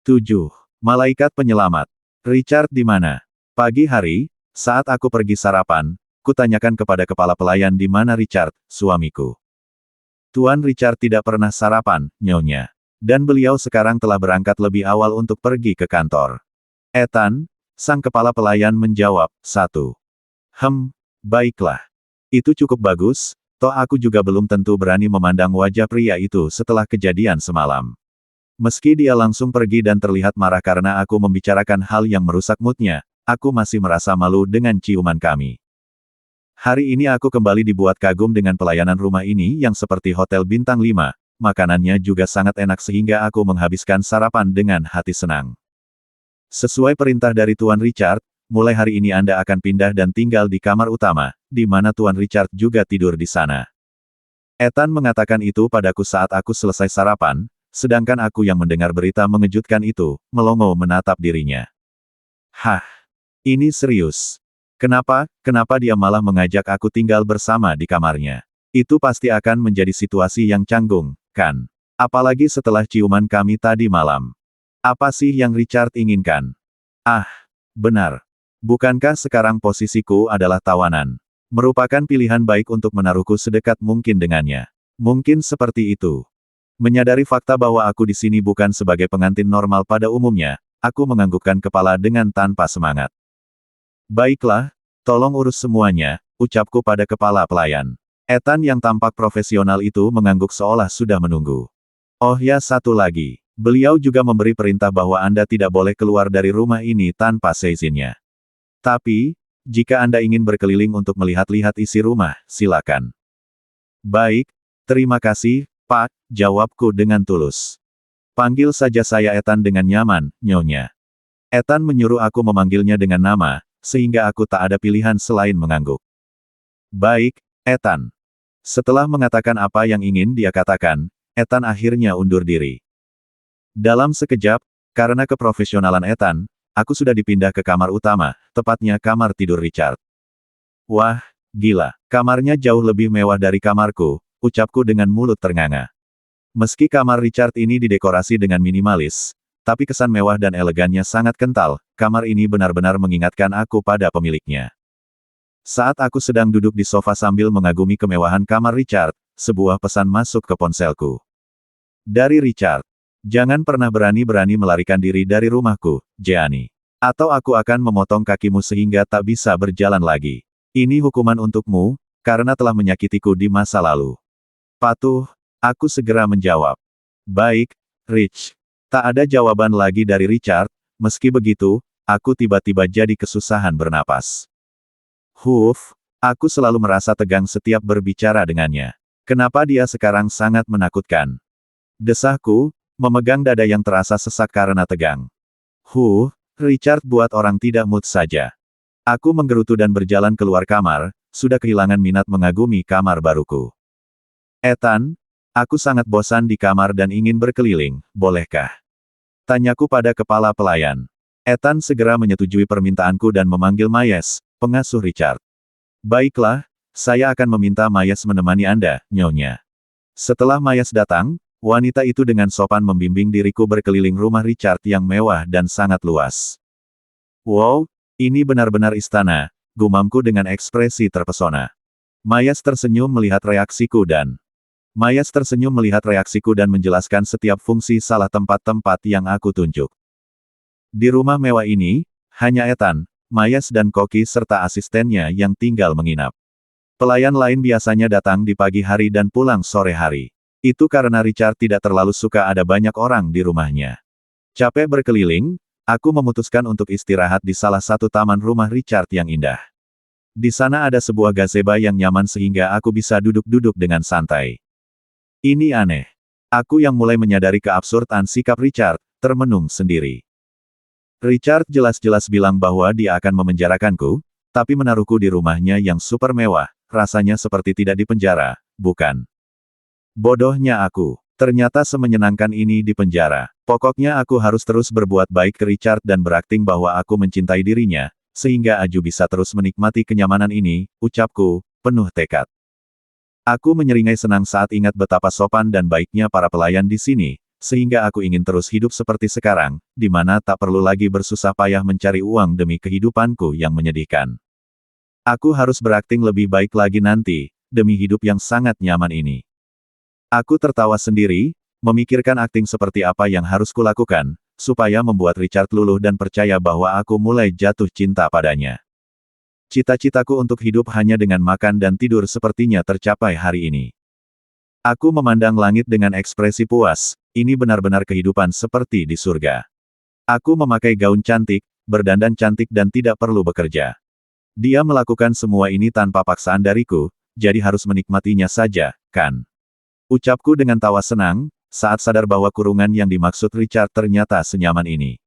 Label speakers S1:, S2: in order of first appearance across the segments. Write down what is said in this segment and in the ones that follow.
S1: 7. Malaikat penyelamat. Richard di mana? Pagi hari, saat aku pergi sarapan, kutanyakan kepada kepala pelayan di mana Richard, suamiku. Tuan Richard tidak pernah sarapan, Nyonya. Dan beliau sekarang telah berangkat lebih awal untuk pergi ke kantor. Ethan, sang kepala pelayan menjawab, 1. Baiklah. Itu cukup bagus, toh aku juga belum tentu berani memandang wajah pria itu setelah kejadian semalam. Meski dia langsung pergi dan terlihat marah karena aku membicarakan hal yang merusak moodnya, aku masih merasa malu dengan ciuman kami. Hari ini aku kembali dibuat kagum dengan pelayanan rumah ini yang seperti hotel bintang 5, makanannya juga sangat enak sehingga aku menghabiskan sarapan dengan hati senang. Sesuai perintah dari Tuan Richard, mulai hari ini Anda akan pindah dan tinggal di kamar utama, di mana Tuan Richard juga tidur di sana. Ethan mengatakan itu padaku saat aku selesai sarapan, sedangkan aku yang mendengar berita mengejutkan itu, melongo menatap dirinya. Hah? Ini serius? Kenapa dia malah mengajak aku tinggal bersama di kamarnya? Itu pasti akan menjadi situasi yang canggung, kan? Apalagi setelah ciuman kami tadi malam. Apa sih yang Richard inginkan? Ah, benar. Bukankah sekarang posisiku adalah tawanan? Merupakan pilihan baik untuk menaruhku sedekat mungkin dengannya. Mungkin seperti itu. Menyadari fakta bahwa aku di sini bukan sebagai pengantin normal pada umumnya, aku menganggukkan kepala dengan tanpa semangat. Baiklah, tolong urus semuanya, ucapku pada kepala pelayan. Ethan yang tampak profesional itu mengangguk seolah sudah menunggu. Oh ya, satu lagi. Beliau juga memberi perintah bahwa Anda tidak boleh keluar dari rumah ini tanpa seizinnya. Tapi, jika Anda ingin berkeliling untuk melihat-lihat isi rumah, silakan. Baik, terima kasih, Pak, jawabku dengan tulus. Panggil saja saya Ethan dengan nyaman, Nyonya. Ethan menyuruh aku memanggilnya dengan nama, sehingga aku tak ada pilihan selain mengangguk. Baik, Ethan. Setelah mengatakan apa yang ingin dia katakan, Ethan akhirnya undur diri. Dalam sekejap, karena keprofesionalan Ethan, aku sudah dipindah ke kamar utama, tepatnya kamar tidur Richard. Wah, gila, kamarnya jauh lebih mewah dari kamarku, ucapku dengan mulut ternganga. Meski kamar Richard ini didekorasi dengan minimalis, tapi kesan mewah dan elegannya sangat kental, kamar ini benar-benar mengingatkan aku pada pemiliknya. Saat aku sedang duduk di sofa sambil mengagumi kemewahan kamar Richard, sebuah pesan masuk ke ponselku. Dari Richard. Jangan pernah berani-berani melarikan diri dari rumahku, Jeannie. Atau aku akan memotong kakimu sehingga tak bisa berjalan lagi. Ini hukuman untukmu, karena telah menyakitiku di masa lalu. Patuh, aku segera menjawab. Baik, Rich. Tak ada jawaban lagi dari Richard, meski begitu, aku tiba-tiba jadi kesusahan bernapas. Aku selalu merasa tegang setiap berbicara dengannya. Kenapa dia sekarang sangat menakutkan? Desahku, memegang dada yang terasa sesak karena tegang. Richard buat orang tidak mood saja. Aku menggerutu dan berjalan keluar kamar, sudah kehilangan minat mengagumi kamar baruku. Ethan, aku sangat bosan di kamar dan ingin berkeliling, bolehkah? Tanyaku pada kepala pelayan. Ethan segera menyetujui permintaanku dan memanggil Mayes, pengasuh Richard. Baiklah, saya akan meminta Mayes menemani Anda, Nyonya. Setelah Mayes datang, wanita itu dengan sopan membimbing diriku berkeliling rumah Richard yang mewah dan sangat luas. Wow, ini benar-benar istana, gumamku dengan ekspresi terpesona. Mayes tersenyum melihat reaksiku dan menjelaskan setiap fungsi salah tempat-tempat yang aku tunjuk. Di rumah mewah ini, hanya Ethan, Mayes dan Koki serta asistennya yang tinggal menginap. Pelayan lain biasanya datang di pagi hari dan pulang sore hari. Itu karena Richard tidak terlalu suka ada banyak orang di rumahnya. Capek berkeliling, aku memutuskan untuk istirahat di salah satu taman rumah Richard yang indah. Di sana ada sebuah gazebo yang nyaman sehingga aku bisa duduk-duduk dengan santai. Ini aneh. Aku yang mulai menyadari keabsurdan sikap Richard, termenung sendiri. Richard jelas-jelas bilang bahwa dia akan memenjarakanku, tapi menaruhku di rumahnya yang super mewah, rasanya seperti tidak di penjara, bukan? Bodohnya aku. Ternyata semenyenangkan ini di penjara. Pokoknya aku harus terus berbuat baik ke Richard dan berakting bahwa aku mencintai dirinya, sehingga Aju bisa terus menikmati kenyamanan ini, ucapku, penuh tekad. Aku menyeringai senang saat ingat betapa sopan dan baiknya para pelayan di sini, sehingga aku ingin terus hidup seperti sekarang, di mana tak perlu lagi bersusah payah mencari uang demi kehidupanku yang menyedihkan. Aku harus berakting lebih baik lagi nanti, demi hidup yang sangat nyaman ini. Aku tertawa sendiri, memikirkan akting seperti apa yang harus kulakukan, supaya membuat Richard luluh dan percaya bahwa aku mulai jatuh cinta padanya. Cita-citaku untuk hidup hanya dengan makan dan tidur sepertinya tercapai hari ini. Aku memandang langit dengan ekspresi puas, ini benar-benar kehidupan seperti di surga. Aku memakai gaun cantik, berdandan cantik dan tidak perlu bekerja. Dia melakukan semua ini tanpa paksaan dariku, jadi harus menikmatinya saja, kan? Ucapku dengan tawa senang, saat sadar bahwa kurungan yang dimaksud Richard ternyata senyaman ini.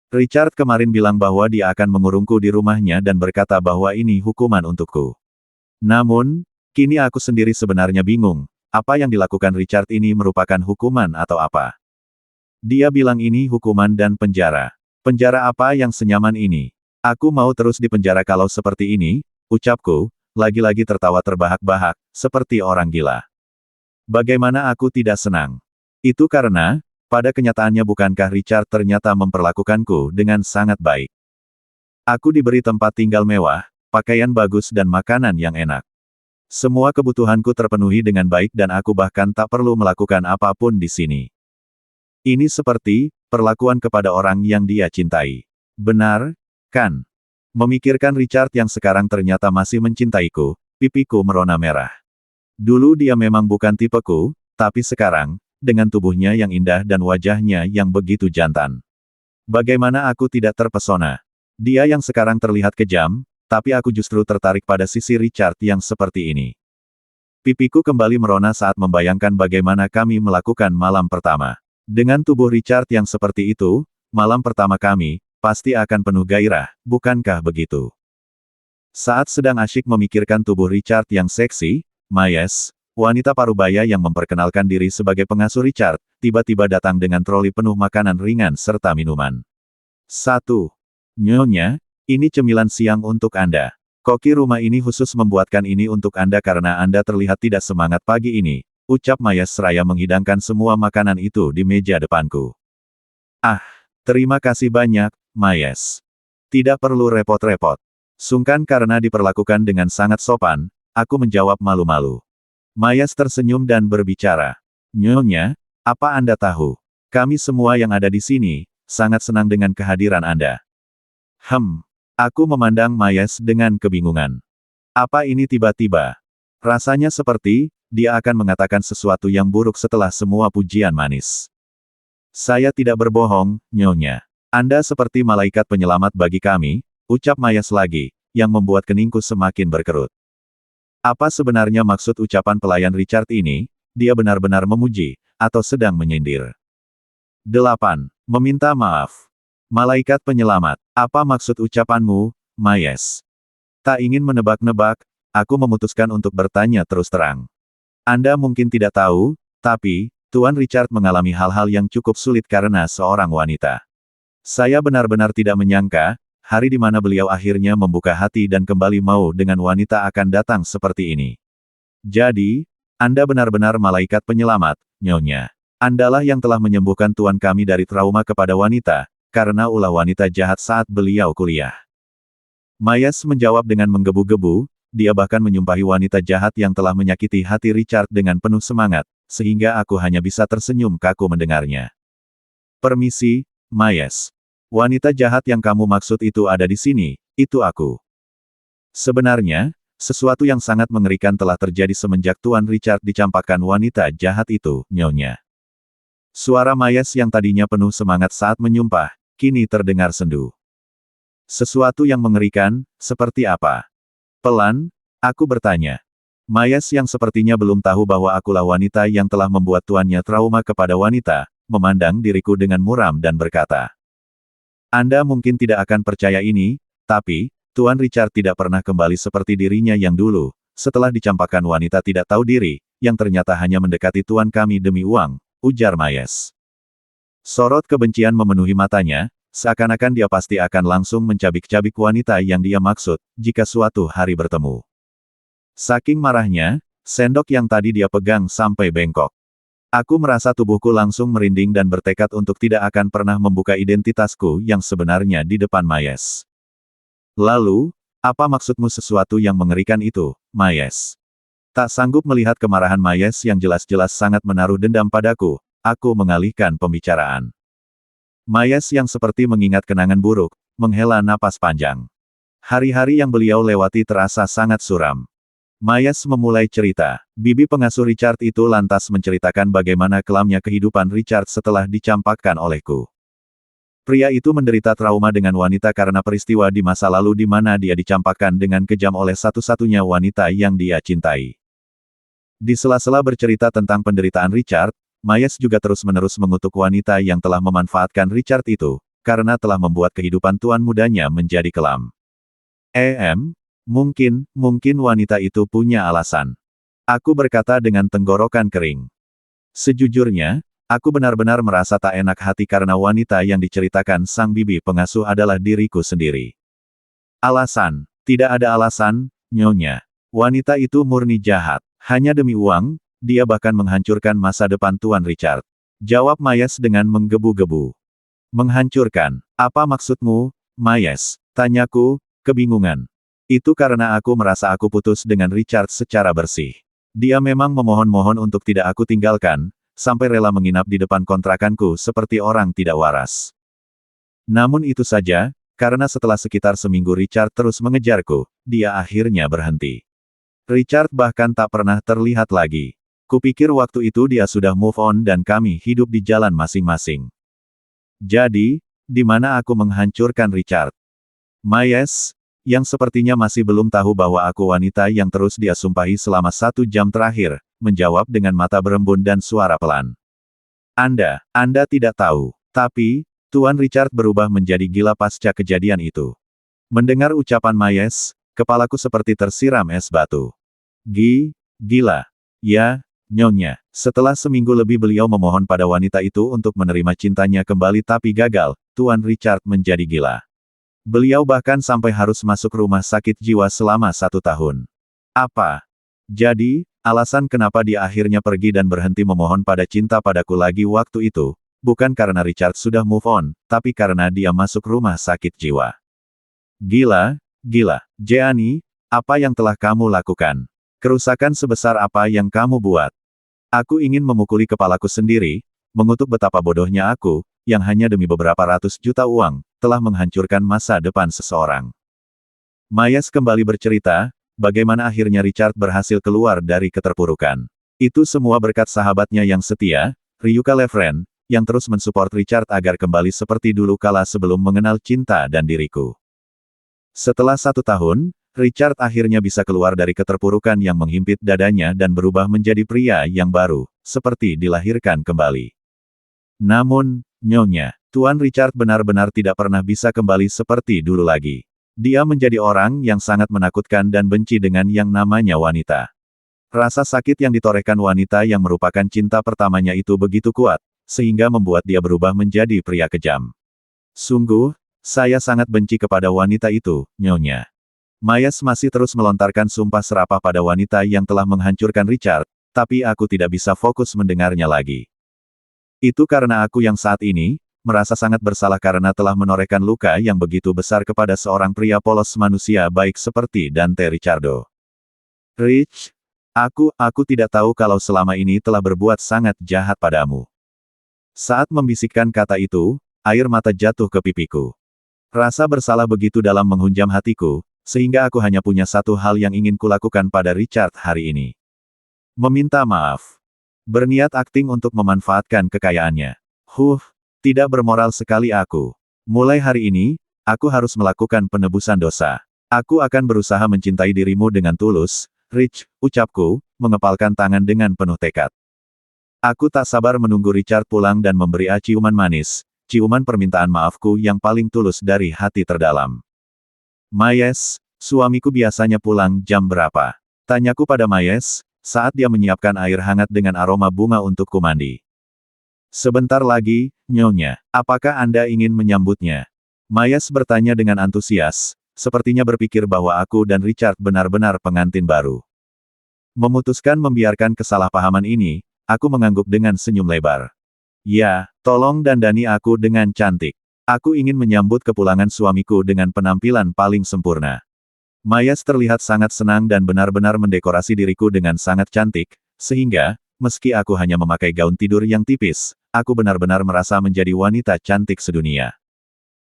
S1: Richard kemarin bilang bahwa dia akan mengurungku di rumahnya dan berkata bahwa ini hukuman untukku. Namun, kini aku sendiri sebenarnya bingung, apa yang dilakukan Richard ini merupakan hukuman atau apa? Dia bilang ini hukuman dan penjara. Penjara apa yang senyaman ini? Aku mau terus dipenjara kalau seperti ini, ucapku, lagi-lagi tertawa terbahak-bahak, seperti orang gila. Bagaimana aku tidak senang? Itu karena, pada kenyataannya bukankah Richard ternyata memperlakukanku dengan sangat baik. Aku diberi tempat tinggal mewah, pakaian bagus dan makanan yang enak. Semua kebutuhanku terpenuhi dengan baik dan aku bahkan tak perlu melakukan apapun di sini. Ini seperti, perlakuan kepada orang yang dia cintai. Benar, kan? Memikirkan Richard yang sekarang ternyata masih mencintaiku, pipiku merona merah. Dulu dia memang bukan tipeku, tapi sekarang, dengan tubuhnya yang indah dan wajahnya yang begitu jantan. Bagaimana aku tidak terpesona? Dia yang sekarang terlihat kejam, tapi aku justru tertarik pada sisi Richard yang seperti ini. Pipiku kembali merona saat membayangkan bagaimana kami melakukan malam pertama. Dengan tubuh Richard yang seperti itu, malam pertama kami, pasti akan penuh gairah, bukankah begitu? Saat sedang asyik memikirkan tubuh Richard yang seksi, Mayes, wanita parubaya yang memperkenalkan diri sebagai pengasuh Richard, tiba-tiba datang dengan troli penuh makanan ringan serta minuman. 1. Nyonya, ini cemilan siang untuk Anda. Koki rumah ini khusus membuatkan ini untuk Anda karena Anda terlihat tidak semangat pagi ini, ucap Mayes seraya menghidangkan semua makanan itu di meja depanku. Ah, terima kasih banyak, Mayes. Tidak perlu repot-repot. Sungkan karena diperlakukan dengan sangat sopan, aku menjawab malu-malu. Mayes tersenyum dan berbicara. Nyonya, apa Anda tahu? Kami semua yang ada di sini, sangat senang dengan kehadiran Anda. Aku memandang Mayes dengan kebingungan. Apa ini tiba-tiba? Rasanya seperti, dia akan mengatakan sesuatu yang buruk setelah semua pujian manis. Saya tidak berbohong, Nyonya. Anda seperti malaikat penyelamat bagi kami, ucap Mayes lagi, yang membuat keningku semakin berkerut. Apa sebenarnya maksud ucapan pelayan Richard ini? Dia benar-benar memuji, atau sedang menyindir? 8. Meminta maaf. Malaikat penyelamat, apa maksud ucapanmu, Mayes? Tak ingin menebak-nebak, aku memutuskan untuk bertanya terus terang. Anda mungkin tidak tahu, tapi, Tuan Richard mengalami hal-hal yang cukup sulit karena seorang wanita. Saya benar-benar tidak menyangka, hari di mana beliau akhirnya membuka hati dan kembali mau dengan wanita akan datang seperti ini. Jadi, Anda benar-benar malaikat penyelamat, Nyonya. Andalah yang telah menyembuhkan tuan kami dari trauma kepada wanita, karena ulah wanita jahat saat beliau kuliah. Mayes menjawab dengan menggebu-gebu, dia bahkan menyumpahi wanita jahat yang telah menyakiti hati Richard dengan penuh semangat, sehingga aku hanya bisa tersenyum kaku mendengarnya. Permisi, Mayes. Wanita jahat yang kamu maksud itu ada di sini, itu aku. Sebenarnya, sesuatu yang sangat mengerikan telah terjadi semenjak Tuan Richard dicampakkan wanita jahat itu, Nyonya. Suara Mayes yang tadinya penuh semangat saat menyumpah, kini terdengar sendu. Sesuatu yang mengerikan, seperti apa? Pelan, aku bertanya. Mayes yang sepertinya belum tahu bahwa akulah wanita yang telah membuat tuannya trauma kepada wanita, memandang diriku dengan muram dan berkata, Anda mungkin tidak akan percaya ini, tapi, Tuan Richard tidak pernah kembali seperti dirinya yang dulu, setelah dicampakkan wanita tidak tahu diri, yang ternyata hanya mendekati tuan kami demi uang, ujar Mayes. Sorot kebencian memenuhi matanya, seakan-akan dia pasti akan langsung mencabik-cabik wanita yang dia maksud, jika suatu hari bertemu. Saking marahnya, sendok yang tadi dia pegang sampai bengkok. Aku merasa tubuhku langsung merinding dan bertekad untuk tidak akan pernah membuka identitasku yang sebenarnya di depan Mayes. Lalu, apa maksudmu sesuatu yang mengerikan itu, Mayes? Tak sanggup melihat kemarahan Mayes yang jelas-jelas sangat menaruh dendam padaku, aku mengalihkan pembicaraan. Mayes yang seperti mengingat kenangan buruk, menghela napas panjang. Hari-hari yang beliau lewati terasa sangat suram. Mayes memulai cerita. Bibi pengasuh Richard itu lantas menceritakan bagaimana kelamnya kehidupan Richard setelah dicampakkan olehku. Pria itu menderita trauma dengan wanita karena peristiwa di masa lalu di mana dia dicampakkan dengan kejam oleh satu-satunya wanita yang dia cintai. Di sela-sela bercerita tentang penderitaan Richard, Mayes juga terus-menerus mengutuk wanita yang telah memanfaatkan Richard itu, karena telah membuat kehidupan tuan mudanya menjadi kelam. Mungkin wanita itu punya alasan. Aku berkata dengan tenggorokan kering. Sejujurnya, aku benar-benar merasa tak enak hati karena wanita yang diceritakan sang bibi pengasuh adalah diriku sendiri. Alasan? Tidak ada alasan, Nyonya. Wanita itu murni jahat. Hanya demi uang, dia bahkan menghancurkan masa depan Tuan Richard. Jawab Mayes dengan menggebu-gebu. Menghancurkan? Apa maksudmu, Mayes? Tanyaku, kebingungan. Itu karena aku merasa aku putus dengan Richard secara bersih. Dia memang memohon-mohon untuk tidak aku tinggalkan, sampai rela menginap di depan kontrakanku seperti orang tidak waras. Namun itu saja, karena setelah sekitar seminggu Richard terus mengejarku, dia akhirnya berhenti. Richard bahkan tak pernah terlihat lagi. Kupikir waktu itu dia sudah move on dan kami hidup di jalan masing-masing. Jadi, di mana aku menghancurkan Richard? Mayes, yang sepertinya masih belum tahu bahwa aku wanita yang terus dia sumpahi selama 1 jam terakhir, menjawab dengan mata berembun dan suara pelan. Anda tidak tahu. Tapi, Tuan Richard berubah menjadi gila pasca kejadian itu. Mendengar ucapan Mayes, kepalaku seperti tersiram es batu. Gila. Ya, Nyonya. Setelah seminggu lebih beliau memohon pada wanita itu untuk menerima cintanya kembali tapi gagal, Tuan Richard menjadi gila. Beliau bahkan sampai harus masuk rumah sakit jiwa selama 1 tahun. Apa? Jadi, alasan kenapa dia akhirnya pergi dan berhenti memohon pada cinta padaku lagi waktu itu, bukan karena Richard sudah move on, tapi karena dia masuk rumah sakit jiwa. Gila. Jeannie, apa yang telah kamu lakukan? Kerusakan sebesar apa yang kamu buat? Aku ingin memukuli kepalaku sendiri, mengutuk betapa bodohnya aku, yang hanya demi beberapa ratus juta uang, telah menghancurkan masa depan seseorang. Mayes kembali bercerita, bagaimana akhirnya Richard berhasil keluar dari keterpurukan. Itu semua berkat sahabatnya yang setia, Ryuka Lefren, yang terus mensupport Richard agar kembali seperti dulu kala sebelum mengenal cinta dan diriku. Setelah 1 tahun, Richard akhirnya bisa keluar dari keterpurukan yang menghimpit dadanya dan berubah menjadi pria yang baru, seperti dilahirkan kembali. Namun, Nyonya, Tuan Richard benar-benar tidak pernah bisa kembali seperti dulu lagi. Dia menjadi orang yang sangat menakutkan dan benci dengan yang namanya wanita. Rasa sakit yang ditorehkan wanita yang merupakan cinta pertamanya itu begitu kuat, sehingga membuat dia berubah menjadi pria kejam. Sungguh, saya sangat benci kepada wanita itu, Nyonya. Mayes masih terus melontarkan sumpah serapah pada wanita yang telah menghancurkan Richard, tapi aku tidak bisa fokus mendengarnya lagi. Itu karena aku yang saat ini, merasa sangat bersalah karena telah menorehkan luka yang begitu besar kepada seorang pria polos manusia baik seperti Dante Richardo. Rich, aku tidak tahu kalau selama ini telah berbuat sangat jahat padamu. Saat membisikkan kata itu, air mata jatuh ke pipiku. Rasa bersalah begitu dalam menghunjam hatiku, sehingga aku hanya punya satu hal yang ingin kulakukan pada Richard hari ini. Meminta maaf. Berniat akting untuk memanfaatkan kekayaannya. Tidak bermoral sekali aku. Mulai hari ini, aku harus melakukan penebusan dosa. Aku akan berusaha mencintai dirimu dengan tulus, Rich, ucapku, mengepalkan tangan dengan penuh tekad. Aku tak sabar menunggu Richard pulang dan memberi ciuman manis, ciuman permintaan maafku yang paling tulus dari hati terdalam. Mayes, suamiku biasanya pulang jam berapa? Tanyaku pada Mayes, saat dia menyiapkan air hangat dengan aroma bunga untukku mandi. Sebentar lagi, Nyonya. Apakah Anda ingin menyambutnya? Mayes bertanya dengan antusias, sepertinya berpikir bahwa aku dan Richard benar-benar pengantin baru. Memutuskan membiarkan kesalahpahaman ini, aku mengangguk dengan senyum lebar. Ya, tolong dandani aku dengan cantik. Aku ingin menyambut kepulangan suamiku dengan penampilan paling sempurna. Mayas terlihat sangat senang dan benar-benar mendekorasi diriku dengan sangat cantik, sehingga, meski aku hanya memakai gaun tidur yang tipis, aku benar-benar merasa menjadi wanita cantik sedunia.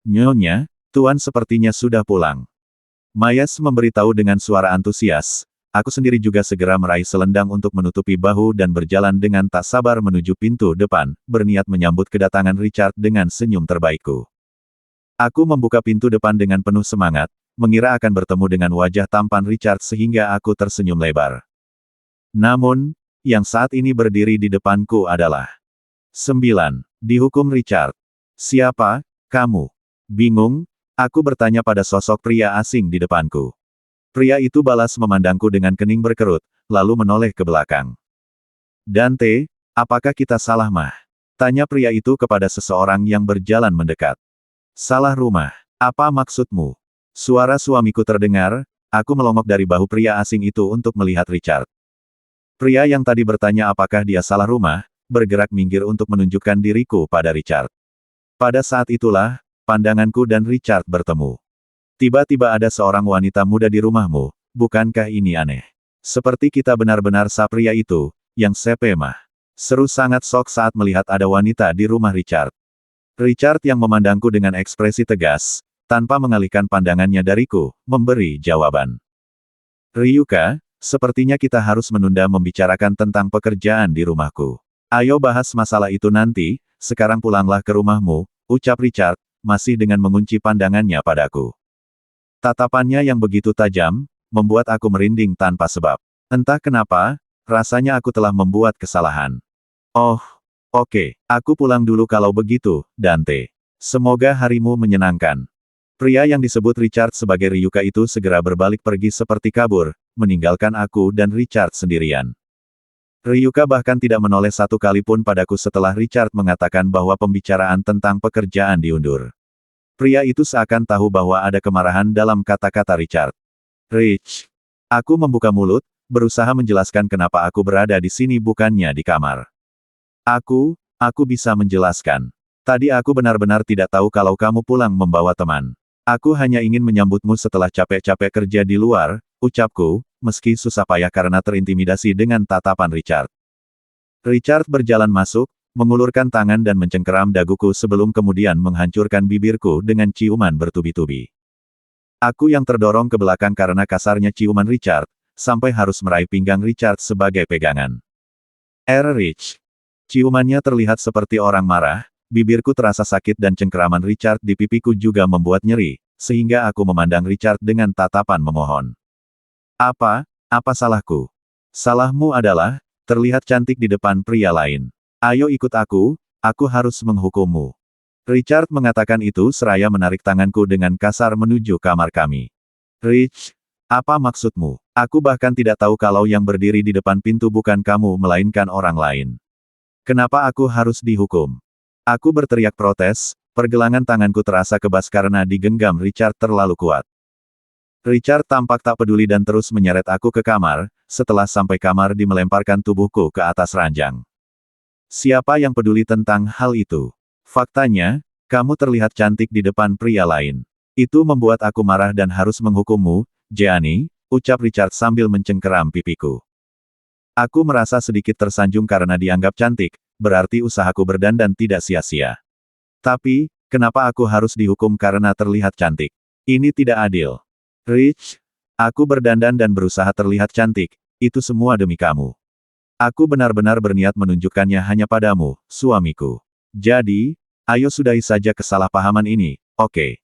S1: Nyonya, Tuan sepertinya sudah pulang. Mayas memberitahu dengan suara antusias. Aku sendiri juga segera meraih selendang untuk menutupi bahu dan berjalan dengan tak sabar menuju pintu depan, berniat menyambut kedatangan Richard dengan senyum terbaikku. Aku membuka pintu depan dengan penuh semangat, mengira akan bertemu dengan wajah tampan Richard sehingga aku tersenyum lebar. Namun, yang saat ini berdiri di depanku adalah 9. Dihukum Richard. Siapa, kamu? Bingung, aku bertanya pada sosok pria asing di depanku. Pria itu balas memandangku dengan kening berkerut, lalu menoleh ke belakang. Dante, apakah kita salah mah? Tanya pria itu kepada seseorang yang berjalan mendekat. Salah rumah. Apa maksudmu? Suara suamiku terdengar, aku melongok dari bahu pria asing itu untuk melihat Richard. Pria yang tadi bertanya apakah dia salah rumah, bergerak minggir untuk menunjukkan diriku pada Richard. Pada saat itulah, pandanganku dan Richard bertemu. Tiba-tiba ada seorang wanita muda di rumahmu, bukankah ini aneh? Seperti kita benar-benar pria itu, yang sepemah. Seru sangat sok saat melihat ada wanita di rumah Richard. Richard yang memandangku dengan ekspresi tegas, tanpa mengalihkan pandangannya dariku, memberi jawaban. Ryuka, sepertinya kita harus menunda membicarakan tentang pekerjaan di rumahku. Ayo bahas masalah itu nanti, sekarang pulanglah ke rumahmu, ucap Richard, masih dengan mengunci pandangannya padaku. Tatapannya yang begitu tajam, membuat aku merinding tanpa sebab. Entah kenapa, rasanya aku telah membuat kesalahan. Oh, oke, aku pulang dulu kalau begitu, Dante. Semoga harimu menyenangkan. Pria yang disebut Richard sebagai Ryuka itu segera berbalik pergi seperti kabur, meninggalkan aku dan Richard sendirian. Ryuka bahkan tidak menoleh satu kali pun padaku setelah Richard mengatakan bahwa pembicaraan tentang pekerjaan diundur. Pria itu seakan tahu bahwa ada kemarahan dalam kata-kata Richard. Rich. Aku membuka mulut, berusaha menjelaskan kenapa aku berada di sini bukannya di kamar. Aku bisa menjelaskan. Tadi aku benar-benar tidak tahu kalau kamu pulang membawa teman. Aku hanya ingin menyambutmu setelah capek-capek kerja di luar, ucapku, meski susah payah karena terintimidasi dengan tatapan Richard. Richard berjalan masuk, mengulurkan tangan dan mencengkeram daguku sebelum kemudian menghancurkan bibirku dengan ciuman bertubi-tubi. Aku yang terdorong ke belakang karena kasarnya ciuman Richard, sampai harus meraih pinggang Richard sebagai pegangan. Rich. Ciumannya terlihat seperti orang marah, bibirku terasa sakit dan cengkeraman Richard di pipiku juga membuat nyeri, sehingga aku memandang Richard dengan tatapan memohon. Apa salahku? Salahmu adalah, terlihat cantik di depan pria lain. Ayo ikut aku harus menghukummu. Richard mengatakan itu seraya menarik tanganku dengan kasar menuju kamar kami. Rich, apa maksudmu? Aku bahkan tidak tahu kalau yang berdiri di depan pintu bukan kamu melainkan orang lain. Kenapa aku harus dihukum? Aku berteriak protes, pergelangan tanganku terasa kebas karena digenggam Richard terlalu kuat. Richard tampak tak peduli dan terus menyeret aku ke kamar, setelah sampai kamar dia melemparkan tubuhku ke atas ranjang. Siapa yang peduli tentang hal itu? Faktanya, kamu terlihat cantik di depan pria lain. Itu membuat aku marah dan harus menghukummu, Jeannie, ucap Richard sambil mencengkeram pipiku. Aku merasa sedikit tersanjung karena dianggap cantik, berarti usahaku berdandan tidak sia-sia. Tapi, kenapa aku harus dihukum karena terlihat cantik? Ini tidak adil. Rich, aku berdandan dan berusaha terlihat cantik, itu semua demi kamu. Aku benar-benar berniat menunjukkannya hanya padamu, suamiku. Jadi, ayo sudahi saja kesalahpahaman ini, oke?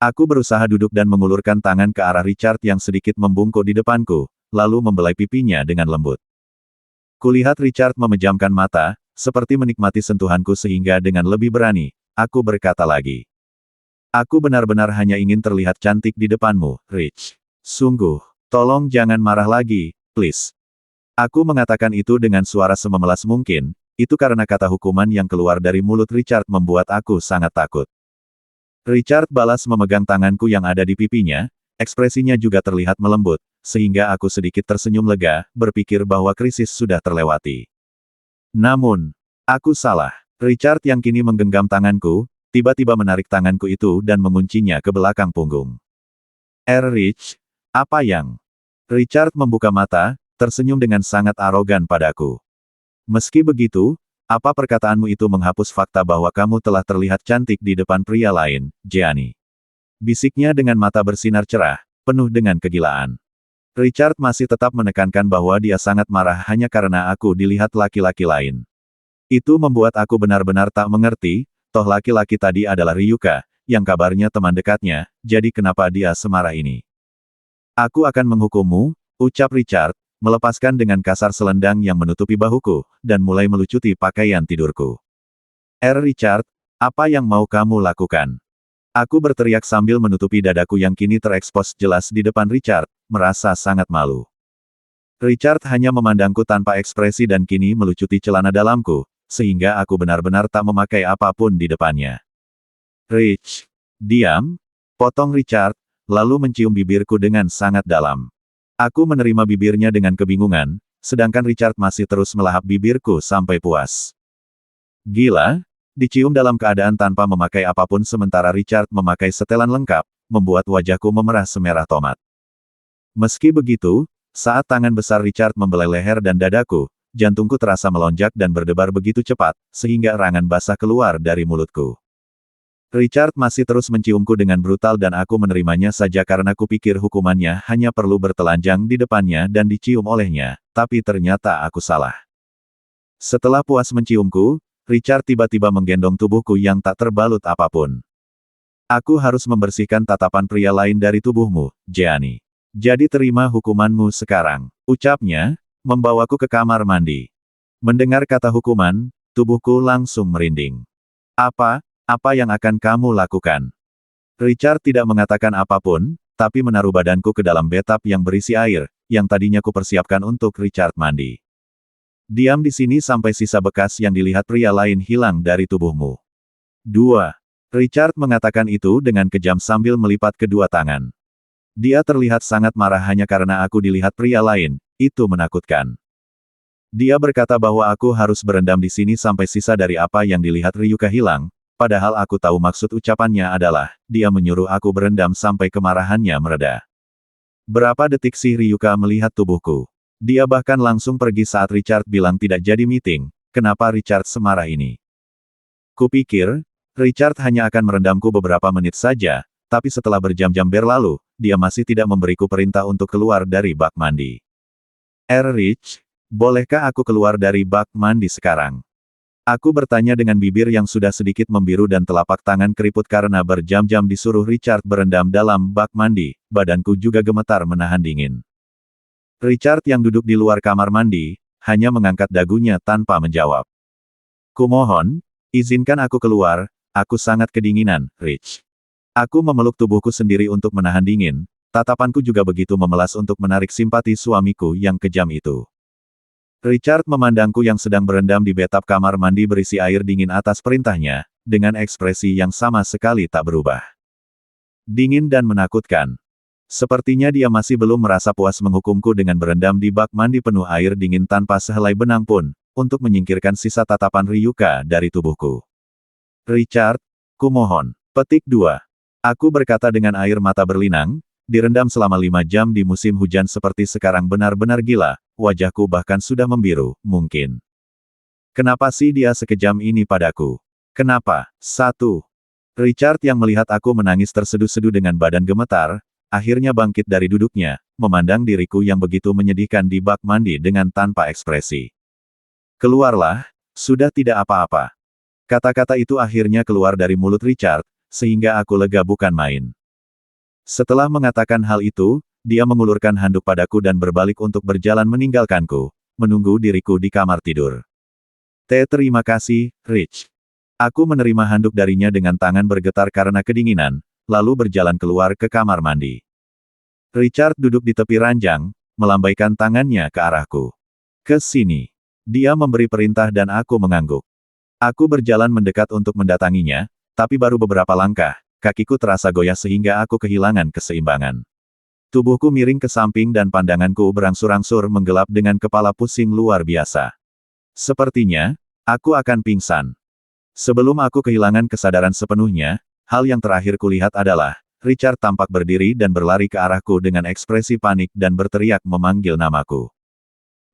S1: Aku berusaha duduk dan mengulurkan tangan ke arah Richard yang sedikit membungkuk di depanku, lalu membelai pipinya dengan lembut. Kulihat Richard memejamkan mata, seperti menikmati sentuhanku sehingga dengan lebih berani, aku berkata lagi. Aku benar-benar hanya ingin terlihat cantik di depanmu, Rich. Sungguh, tolong jangan marah lagi, please. Aku mengatakan itu dengan suara sememelas mungkin, itu karena kata hukuman yang keluar dari mulut Richard membuat aku sangat takut. Richard balas memegang tanganku yang ada di pipinya, ekspresinya juga terlihat melembut, sehingga aku sedikit tersenyum lega, berpikir bahwa krisis sudah terlewati. Namun, aku salah. Richard yang kini menggenggam tanganku, tiba-tiba menarik tanganku itu dan menguncinya ke belakang punggung. Rich, apa yang? Richard membuka mata, tersenyum dengan sangat arogan padaku. Meski begitu, apa perkataanmu itu menghapus fakta bahwa kamu telah terlihat cantik di depan pria lain, Jeannie? Bisiknya dengan mata bersinar cerah, penuh dengan kegilaan. Richard masih tetap menekankan bahwa dia sangat marah hanya karena aku dilihat laki-laki lain. Itu membuat aku benar-benar tak mengerti, toh laki-laki tadi adalah Ryuka, yang kabarnya teman dekatnya, jadi kenapa dia semarah ini? Aku akan menghukummu, ucap Richard, melepaskan dengan kasar selendang yang menutupi bahuku, dan mulai melucuti pakaian tidurku. Richard, apa yang mau kamu lakukan? Aku berteriak sambil menutupi dadaku yang kini terekspos jelas di depan Richard, merasa sangat malu. Richard hanya memandangku tanpa ekspresi dan kini melucuti celana dalamku, sehingga aku benar-benar tak memakai apapun di depannya. Rich, diam, potong Richard, lalu mencium bibirku dengan sangat dalam. Aku menerima bibirnya dengan kebingungan, sedangkan Richard masih terus melahap bibirku sampai puas. Gila, dicium dalam keadaan tanpa memakai apapun sementara Richard memakai setelan lengkap, membuat wajahku memerah semerah tomat. Meski begitu, saat tangan besar Richard membelai leher dan dadaku, jantungku terasa melonjak dan berdebar begitu cepat, sehingga erangan basah keluar dari mulutku. Richard masih terus menciumku dengan brutal dan aku menerimanya saja karena kupikir hukumannya hanya perlu bertelanjang di depannya dan dicium olehnya, tapi ternyata aku salah. Setelah puas menciumku, Richard tiba-tiba menggendong tubuhku yang tak terbalut apapun. Aku harus membersihkan tatapan pria lain dari tubuhmu, Jeannie. Jadi terima hukumanmu sekarang, ucapnya, membawaku ke kamar mandi. Mendengar kata hukuman, tubuhku langsung merinding. Apa yang akan kamu lakukan? Richard tidak mengatakan apapun, tapi menaruh badanku ke dalam bathtub yang berisi air, yang tadinya kupersiapkan untuk Richard mandi. Diam di sini sampai sisa bekas yang dilihat pria lain hilang dari tubuhmu. 2. Richard mengatakan itu dengan kejam sambil melipat kedua tangan. Dia terlihat sangat marah hanya karena aku dilihat pria lain, itu menakutkan. Dia berkata bahwa aku harus berendam di sini sampai sisa dari apa yang dilihat Ryuka hilang, padahal aku tahu maksud ucapannya adalah, dia menyuruh aku berendam sampai kemarahannya mereda. Berapa detik si Ryuka melihat tubuhku? Dia bahkan langsung pergi saat Richard bilang tidak jadi meeting, kenapa Richard semarah ini? Kupikir, Richard hanya akan merendamku beberapa menit saja, tapi setelah berjam-jam berlalu, dia masih tidak memberiku perintah untuk keluar dari bak mandi. Rich, bolehkah aku keluar dari bak mandi sekarang? Aku bertanya dengan bibir yang sudah sedikit membiru dan telapak tangan keriput karena berjam-jam disuruh Richard berendam dalam bak mandi, badanku juga gemetar menahan dingin. Richard yang duduk di luar kamar mandi, hanya mengangkat dagunya tanpa menjawab. Kumohon, izinkan aku keluar, aku sangat kedinginan, Rich. Aku memeluk tubuhku sendiri untuk menahan dingin, tatapanku juga begitu memelas untuk menarik simpati suamiku yang kejam itu. Richard memandangku yang sedang berendam di bathtub kamar mandi berisi air dingin atas perintahnya, dengan ekspresi yang sama sekali tak berubah. Dingin dan menakutkan. Sepertinya dia masih belum merasa puas menghukumku dengan berendam di bak mandi penuh air dingin tanpa sehelai benang pun, untuk menyingkirkan sisa tatapan Ryuka dari tubuhku. Richard, kumohon. Petik 2. Aku berkata dengan air mata berlinang, direndam selama 5 jam di musim hujan seperti sekarang benar-benar gila, wajahku bahkan sudah membiru, mungkin. Kenapa sih dia sekejam ini padaku? Kenapa? 1. Richard yang melihat aku menangis terseduh-seduh dengan badan gemetar, akhirnya bangkit dari duduknya, memandang diriku yang begitu menyedihkan di bak mandi dengan tanpa ekspresi. Keluarlah, sudah tidak apa-apa. Kata-kata itu akhirnya keluar dari mulut Richard, sehingga aku lega bukan main. Setelah mengatakan hal itu, dia mengulurkan handuk padaku dan berbalik untuk berjalan meninggalkanku, menunggu diriku di kamar tidur. Terima kasih, Rich. Aku menerima handuk darinya dengan tangan bergetar karena kedinginan, lalu berjalan keluar ke kamar mandi. Richard duduk di tepi ranjang, melambaikan tangannya ke arahku. Ke sini. Dia memberi perintah dan aku mengangguk. Aku berjalan mendekat untuk mendatanginya, tapi baru beberapa langkah, kakiku terasa goyah sehingga aku kehilangan keseimbangan. Tubuhku miring ke samping dan pandanganku berangsur-angsur menggelap dengan kepala pusing luar biasa. Sepertinya, aku akan pingsan. Sebelum aku kehilangan kesadaran sepenuhnya, hal yang terakhir kulihat adalah, Richard tampak berdiri dan berlari ke arahku dengan ekspresi panik dan berteriak memanggil namaku.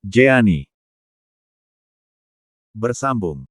S1: Jeannie. Bersambung.